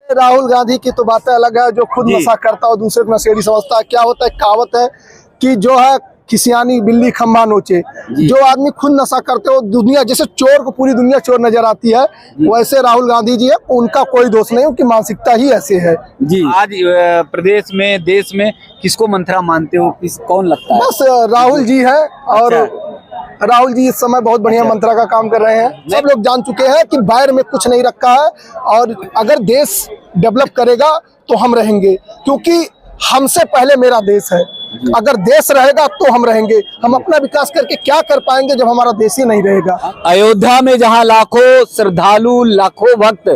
राहुल गांधी की तो बातें अलग है, जो खुद नशा करता है दूसरे को नशेड़ी समझता है। क्या होता है, कहावत है कि जो है खिसियानी बिल्ली खम्भा नोचे। जो आदमी खुद नशा करते हो, दुनिया जैसे चोर को पूरी दुनिया चोर नजर आती है, वैसे राहुल गांधी जी है, उनका कोई दोष नहीं, उनकी मानसिकता ही ऐसे है जी। आज प्रदेश में, देश में किसको मंत्रा मानते हो, कौन लगता है? बस राहुल जी है। और राहुल जी इस समय बहुत बढ़िया मंत्रा का काम कर रहे हैं। सब लोग जान चुके हैं कि बाहर में कुछ नहीं रखा है, और अगर देश डेवलप करेगा तो हम रहेंगे, क्योंकि हमसे पहले मेरा देश है। अगर देश रहेगा तो हम रहेंगे। हम अपना विकास करके क्या कर पाएंगे जब हमारा देश ही नहीं रहेगा। अयोध्या में जहां लाखों श्रद्धालु, लाखों भक्त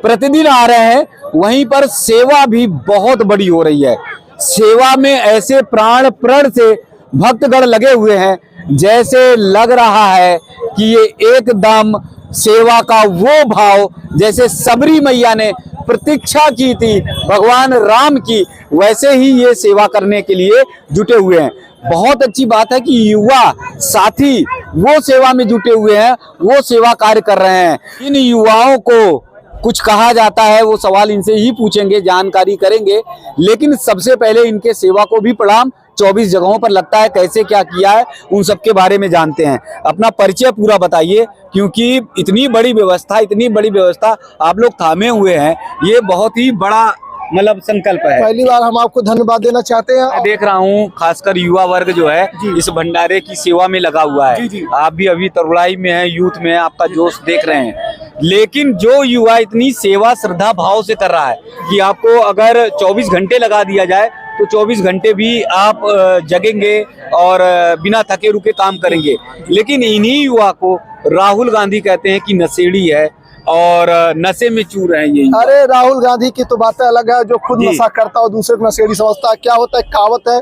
प्रतिदिन आ रहे हैं, वहीं पर सेवा भी बहुत बड़ी हो रही है। सेवा में ऐसे प्राण प्रण से भक्तगण लगे हुए हैं, जैसे लग रहा है कि ये एकदम सेवा का वो भाव जैसे सबरी मैया ने प्रतीक्षा की थी भगवान राम की, वैसे ही ये सेवा करने के लिए जुटे हुए हैं। बहुत अच्छी बात है कि युवा साथी वो सेवा में जुटे हुए हैं, वो सेवा कार्य कर रहे हैं। इन युवाओं को कुछ कहा जाता है, वो सवाल इनसे ही पूछेंगे, जानकारी करेंगे। लेकिन सबसे पहले इनके सेवा को भी प्रणाम। 24 जगहों पर लगता है, कैसे क्या किया है, उन सब के बारे में जानते हैं। अपना परिचय पूरा बताइए, क्योंकि इतनी बड़ी व्यवस्था आप लोग थामे हुए हैं, ये बहुत ही बड़ा मतलब संकल्प है। पहली बार हम आपको धन्यवाद देना चाहते हैं। मैं देख रहा हूँ खासकर युवा वर्ग जो है इस भंडारे की सेवा में लगा हुआ है। आप भी अभी तरुणाई में है, यूथ में है, आपका जोश देख रहे हैं। लेकिन जो युवा इतनी सेवा श्रद्धा भाव से कर रहा है कि आपको अगर 24 घंटे लगा दिया जाए तो 24 घंटे भी आप जगेंगे और बिना थके रुके काम करेंगे। लेकिन इन्हीं युवा को राहुल गांधी कहते हैं कि नशेड़ी है और नशे में चूर है ये। अरे राहुल गांधी की तो बातें अलग है, जो खुद नशा करता है दूसरे को नशेड़ी समझता है। क्या होता है, कहावत है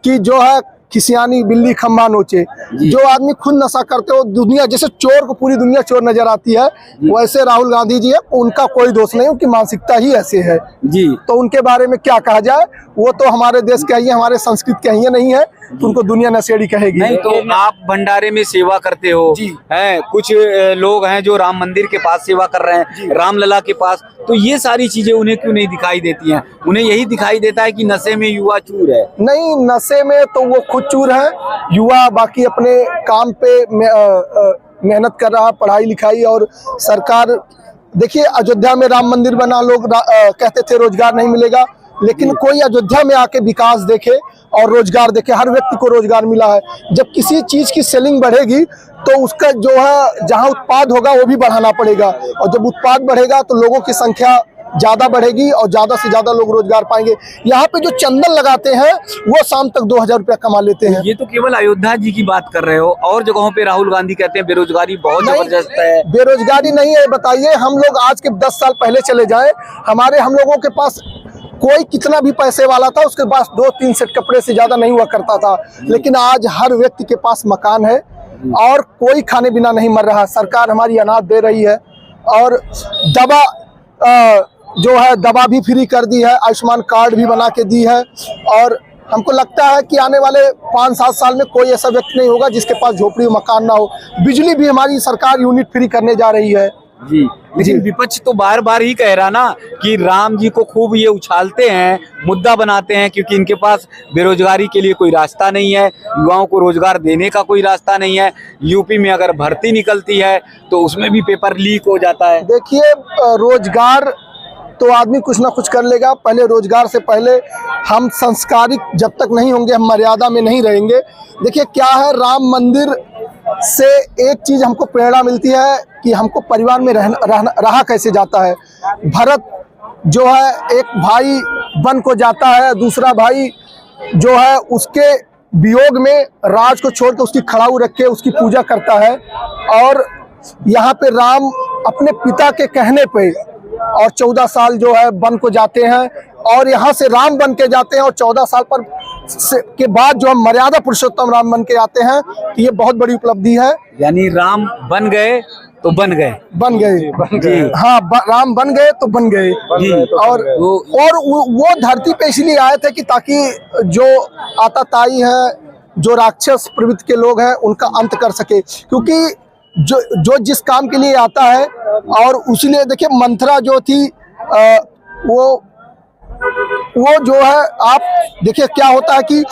कि जो है खिसियानी बिल्ली खम्भा नोचे। जो आदमी खुद नशा करते हो, दुनिया जैसे चोर को पूरी दुनिया चोर नजर आती है, वैसे राहुल गांधी जी है, उनका कोई दोष नहीं, उनकी मानसिकता ही ऐसे है जी। तो उनके बारे में क्या कहा जाए, वो तो हमारे देश के ही, हमारे संस्कृति के ही नहीं है, तो उनको दुनिया नशेड़ी कहेगी। नहीं तो आप भंडारे में सेवा करते हो हैं, कुछ लोग हैं जो राम मंदिर के पास सेवा कर रहे हैं, रामलला के पास, तो ये सारी चीजें उन्हें क्यों नहीं दिखाई देती हैं? उन्हें यही दिखाई देता है कि नशे में युवा चूर है। नहीं, नशे में तो वो खुद चूर है, युवा बाकी अपने काम पे मेहनत कर रहा, पढ़ाई लिखाई। और सरकार देखिए, अयोध्या में राम मंदिर बना, लोग कहते थे रोजगार नहीं मिलेगा, लेकिन कोई अयोध्या में आके विकास देखे और रोजगार देखे। हर व्यक्ति को रोजगार मिला है। जब किसी चीज की सेलिंग बढ़ेगी तो उसका जो है, जहां उत्पाद होगा वो भी बढ़ाना पड़ेगा, और जब उत्पाद बढ़ेगा तो लोगों की संख्या ज्यादा बढ़ेगी और ज्यादा से ज्यादा लोग रोजगार पाएंगे। यहाँ पे जो चंदन लगाते हैं वो शाम तक 2000 रुपया कमा लेते हैं। ये तो केवल अयोध्या जी की बात कर रहे हो, और जगहों पे राहुल गांधी कहते हैं बेरोजगारी बहुत जबरदस्त है। बेरोजगारी नहीं है, बताइए। हम लोग आज के 10 साल पहले चले जाएं, हम लोगों के पास कोई कितना भी पैसे वाला था, उसके पास 2-3 सेट कपड़े से ज्यादा नहीं हुआ करता था। लेकिन आज हर व्यक्ति के पास मकान है और कोई खाने बिना नहीं मर रहा। सरकार हमारी अनाज दे रही है, और दवा जो है दवा भी फ्री कर दी है, आयुष्मान कार्ड भी बना के दी है। और हमको लगता है कि आने वाले 5-7 साल में कोई ऐसा व्यक्ति नहीं होगा जिसके पास झोपड़ी मकान ना हो। बिजली भी हमारी सरकार यूनिट फ्री करने जा रही है जी। लेकिन विपक्ष तो बार बार ही कह रहा ना कि राम जी को खूब ये उछालते हैं, मुद्दा बनाते हैं, क्योंकि इनके पास बेरोजगारी के लिए कोई रास्ता नहीं है, युवाओं को रोजगार देने का कोई रास्ता नहीं है। यूपी में अगर भर्ती निकलती है तो उसमें भी पेपर लीक हो जाता है। देखिए, रोजगार तो आदमी कुछ ना कुछ कर लेगा, पहले रोजगार से पहले हम संस्कारिक जब तक नहीं होंगे, हम मर्यादा में नहीं रहेंगे। देखिए क्या है, राम मंदिर से एक चीज हमको प्रेरणा मिलती है कि हमको परिवार में रहा कैसे जाता है। भरत जो है, एक भाई वन को जाता है, दूसरा भाई जो है उसके वियोग में राज को छोड़ के उसकी खड़ाऊ रख के उसकी पूजा करता है। और यहाँ पे राम अपने पिता के कहने पे और 14 साल जो है वन को जाते हैं, और यहाँ से राम बन के जाते हैं, और 14 साल पर के बाद जो हम मर्यादा पुरुषोत्तम राम बन के आते हैं, तो ये बहुत बड़ी उपलब्धि है। यानी राम बन गए तो बन गए। हाँ, राम बन गए तो बन गए। और वो धरती पे इसलिए आए थे कि ताकि जो आताताई है, जो राक्षस प्रवृत्ति के लोग हैं, उनका अंत कर सके। क्योंकि जो जिस काम के लिए आता है, और उसीलिए देखिए मंथरा जो थी वो जो है, आप देखिए क्या होता है कि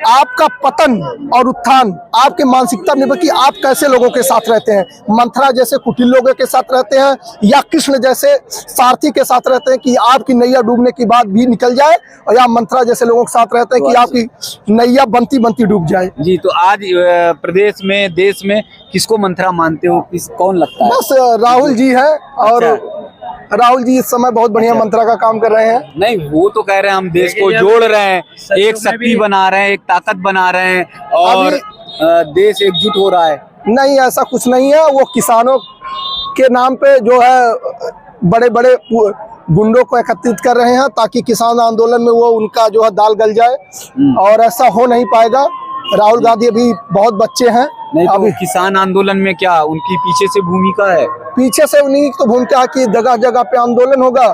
आपका पतन और उत्थान आपके मानसिकता में कि आप कैसे लोगों के साथ रहते हैं। मंथरा जैसे कुटिल लोगों के साथ रहते हैं या कृष्ण जैसे सारथी के साथ रहते हैं कि आपकी नैया डूबने की बात भी निकल जाए, और या मंथरा जैसे लोगों के साथ रहते हैं कि आपकी नैया बनती बनती डूब जाए। जी, तो आज प्रदेश में, देश में किसको मंथरा मानते हो, कौन लगता है? बस राहुल जी है, और राहुल जी इस समय बहुत बढ़िया मंत्रा का काम कर रहे हैं। नहीं, वो तो कह रहे हैं हम देश को जोड़ रहे हैं, एक शक्ति बना रहे हैं, एक ताकत बना रहे हैं और देश एकजुट हो रहा है। नहीं, ऐसा कुछ नहीं है। वो किसानों के नाम पे जो है बड़े बड़े गुंडों को एकत्रित कर रहे हैं ताकि किसान आंदोलन में वो उनका जो है दाल गल जाए, और ऐसा हो नहीं पाएगा। राहुल गांधी अभी बहुत बच्चे हैं। नहीं, तो किसान आंदोलन में क्या उनकी पीछे से भूमिका है? पीछे से उन्हीं तो भूमिका है कि जगह जगह पे आंदोलन होगा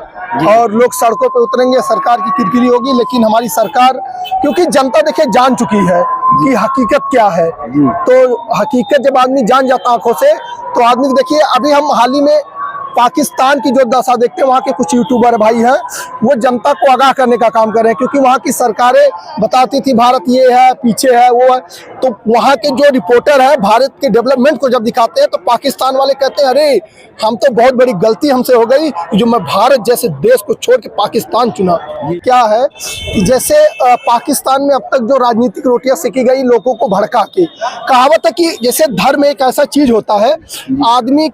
और लोग सड़कों पे उतरेंगे, सरकार की किरकिरी होगी। लेकिन हमारी सरकार, क्योंकि जनता देखिए जान चुकी है कि हकीकत क्या है, तो हकीकत जब आदमी जान जाता आंखों से, तो आदमी देखिए अभी हम हाल ही में पाकिस्तान की जो दशा देखते हैं, वहाँ के कुछ यूट्यूबर भाई हैं, वो जनता को आगाह करने का काम कर रहे हैं, क्योंकि वहाँ की सरकारें बताती थी भारत ये है, पीछे है, वो है। तो वहाँ के जो रिपोर्टर है भारत के डेवलपमेंट को जब दिखाते हैं, तो पाकिस्तान वाले कहते हैं अरे हम तो बहुत बड़ी गलती हमसे हो गई जो मैं भारत जैसे देश को छोड़ के पाकिस्तान चुना। क्या है कि जैसे पाकिस्तान में अब तक जो राजनीतिक रोटियां सेकी गई लोगों को भड़का के, कहावत है कि जैसे धर्म एक ऐसा चीज होता है, आदमी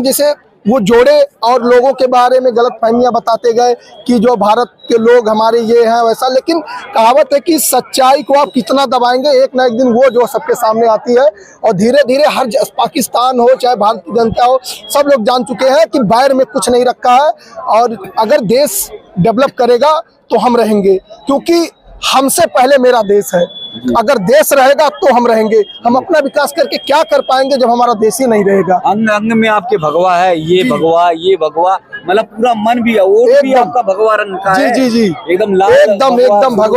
जैसे वो जोड़े और लोगों के बारे में गलत फहमियां बताते गए कि जो भारत के लोग हमारे ये हैं वैसा। लेकिन कहावत है कि सच्चाई को आप कितना दबाएंगे, एक ना एक दिन वो जो सबके सामने आती है। और धीरे धीरे हर पाकिस्तान हो चाहे भारत की जनता हो, सब लोग जान चुके हैं कि बैर में कुछ नहीं रखा है, और अगर देश डेवलप करेगा तो हम रहेंगे, क्योंकि हमसे पहले मेरा देश है। अगर देश रहेगा तो हम रहेंगे। हम अपना विकास करके क्या कर पाएंगे जब हमारा देश ही नहीं रहेगा। अंग अंग में आपके भगवा है, ये भगवा, मतलब पूरा मन भी है, वो भी आपका भगवा रंग का है। जी जी, एकदम लाल, एकदम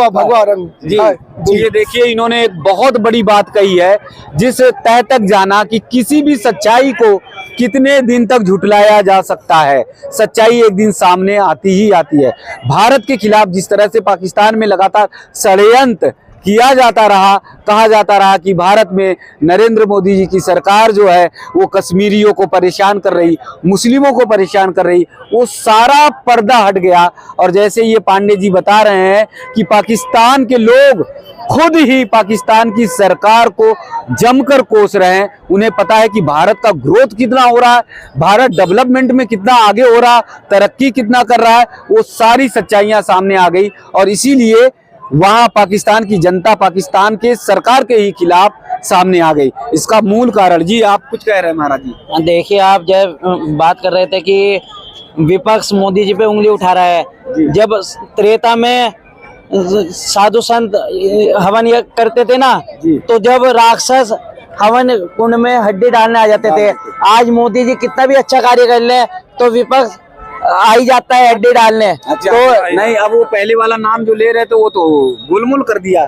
भगवा रंग जी। तो ये देखिए, इन्होंने एक बहुत बड़ी बात कही है, जिस तह तक जाना कि किसी भी सच्चाई को कितने दिन तक झुटलाया जा सकता है, सच्चाई एक दिन सामने आती ही आती है। भारत के खिलाफ जिस तरह से पाकिस्तान में लगातार षड्यंत्र किया जाता रहा, कहा जाता रहा कि भारत में नरेंद्र मोदी जी की सरकार जो है वो कश्मीरियों को परेशान कर रही, मुस्लिमों को परेशान कर रही, वो सारा पर्दा हट गया। और जैसे ये पांडे जी बता रहे हैं कि पाकिस्तान के लोग खुद ही पाकिस्तान की सरकार को जमकर कोस रहे हैं। उन्हें पता है कि भारत का ग्रोथ कितना हो रहा है, भारत डेवलपमेंट में कितना आगे हो रहा, तरक्की कितना कर रहा है, वो सारी सच्चाइयां सामने आ गई। और इसीलिए वहां पाकिस्तान की जनता पाकिस्तान के सरकार के ही खिलाफ सामने आ गई। इसका मूल कारण, जी आप कुछ कह रहे हैं महाराज जी? देखिए, आप जब बात कर रहे थे कि विपक्ष मोदी जी पे उंगली उठा रहा है, जब त्रेता में साधु संत हवन ये करते थे ना, तो जब राक्षस हवन कुंड में हड्डी डालने आ जाते थे, आज मोदी जी कितना भी अच्छा कार्य कर ले तो विपक्ष आ ही जाता है हड्डी डालने। अच्छा, तो नहीं, अब वो पहले वाला नाम जो ले रहे थे वो तो गुलमुल कर दिया।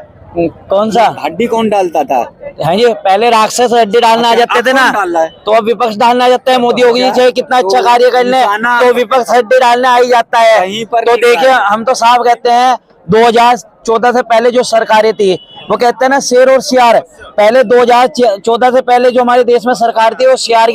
कौन सा हड्डी कौन डालता था? हाँ जी, पहले राक्षस हड्डी डालने आ जाते थे ना, तो अब विपक्ष डालने आ जाता है। मोदी योगी जी चाहे कितना अच्छा कार्य कर ले तो विपक्ष हड्डी डालने आ ही जाता है। तो देखिए, हम तो साफ कहते हैं 2014 से पहले जो सरकारें थी, वो कहते हैं ना शेर और सियार, पहले 2014 से पहले जो हमारे देश में सरकार थी वो सियार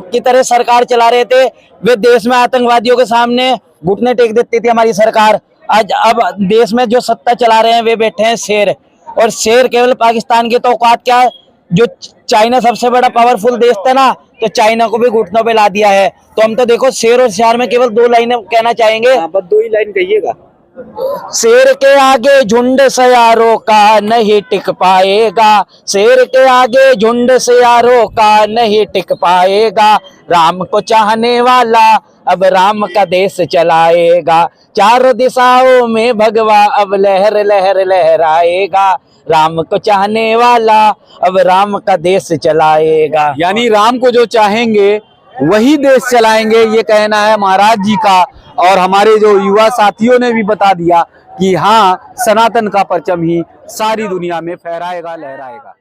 की तरह सरकार चला रहे थे। वे देश में आतंकवादियों के सामने घुटने टेक देती थी हमारी सरकार। आज अब देश में जो सत्ता चला रहे हैं वे बैठे हैं शेर, और शेर केवल पाकिस्तान की तो औकात क्या है, जो चाइना सबसे बड़ा पावरफुल देश था ना, तो चाइना को भी घुटनों पे ला दिया है। तो हम तो देखो शेर और सियार में केवल 2 लाइनें कहना चाहेंगे। बस 2 ही लाइन कहिएगा। शेर के आगे झुंड सयारों का नहीं टिक पाएगा, शेर के आगे झुंड सयारों का नहीं टिक पाएगा, राम को चाहने वाला अब राम का देश चलाएगा, चारों दिशाओं में भगवा अब लहर लहर लहराएगा, राम को चाहने वाला अब राम का देश चलाएगा। यानी राम को जो चाहेंगे वही देश चलाएंगे, ये कहना है महाराज जी का। और हमारे जो युवा साथियों ने भी बता दिया कि हाँ, सनातन का परचम ही सारी दुनिया में फहराएगा, लहराएगा।